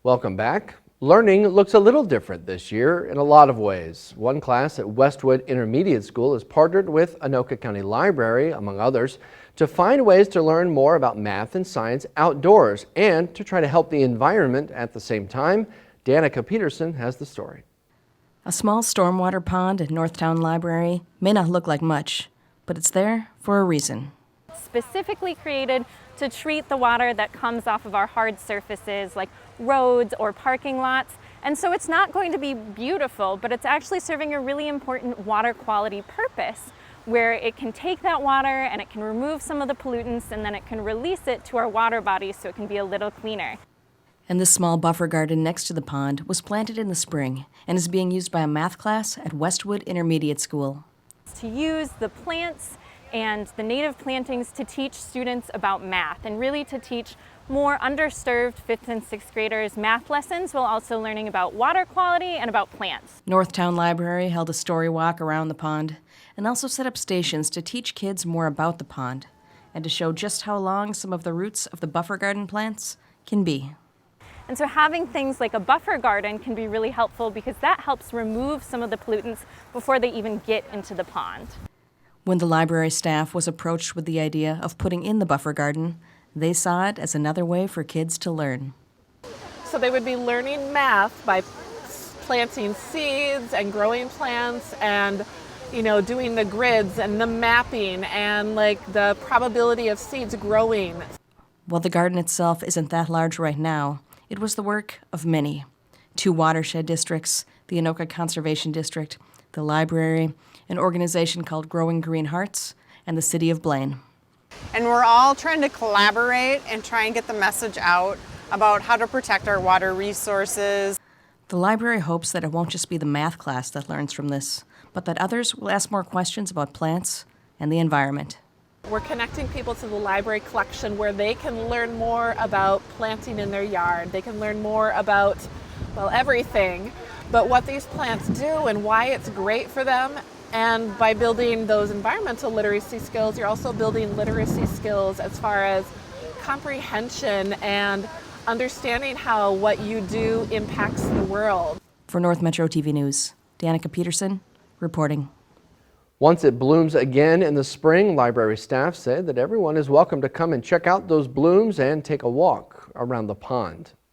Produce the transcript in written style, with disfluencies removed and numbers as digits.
Welcome back. Learning looks a little different this year in a lot of ways. One class at Westwood Intermediate School has partnered with Anoka County Library, among others, to find ways to learn more about math and science outdoors and to try to help the environment at the same time. Danica Peterson has the story. A small stormwater pond at Northtown Library may not look like much, but it's there for a reason. Specifically created to treat the water that comes off of our hard surfaces like roads or parking lots. And so it's not going to be beautiful, but it's actually serving a really important water quality purpose where it can take that water and it can remove some of the pollutants and then it can release it to our water bodies so it can be a little cleaner. And this small buffer garden next to the pond was planted in the spring and is being used by a math class at Westwood Intermediate School. To use the plants and the native plantings to teach students about math and really to teach more underserved 5th and 6th graders math lessons while also learning about water quality and about plants. Northtown Library held a story walk around the pond and also set up stations to teach kids more about the pond and to show just how long some of the roots of the buffer garden plants can be. And so having things like a buffer garden can be really helpful because that helps remove some of the pollutants before they even get into the pond. When the library staff was approached with the idea of putting in the buffer garden, they saw it as another way for kids to learn. So they would be learning math by planting seeds and growing plants and, doing the grids and the mapping and the probability of seeds growing. While the garden itself isn't that large right now, it was the work of many. 2 watershed districts, the Anoka Conservation District, the library, an organization called Growing Green Hearts, and the city of Blaine. And we're all trying to collaborate and try and get the message out about how to protect our water resources. The library hopes that it won't just be the math class that learns from this, but that others will ask more questions about plants and the environment. We're connecting people to the library collection where they can learn more about planting in their yard. They can learn more about, everything, but what these plants do and why it's great for them. And by building those environmental literacy skills, you're also building literacy skills as far as comprehension and understanding how what you do impacts the world. For North Metro TV News, Danica Peterson reporting. Once it blooms again in the spring, library staff say that everyone is welcome to come and check out those blooms and take a walk around the pond.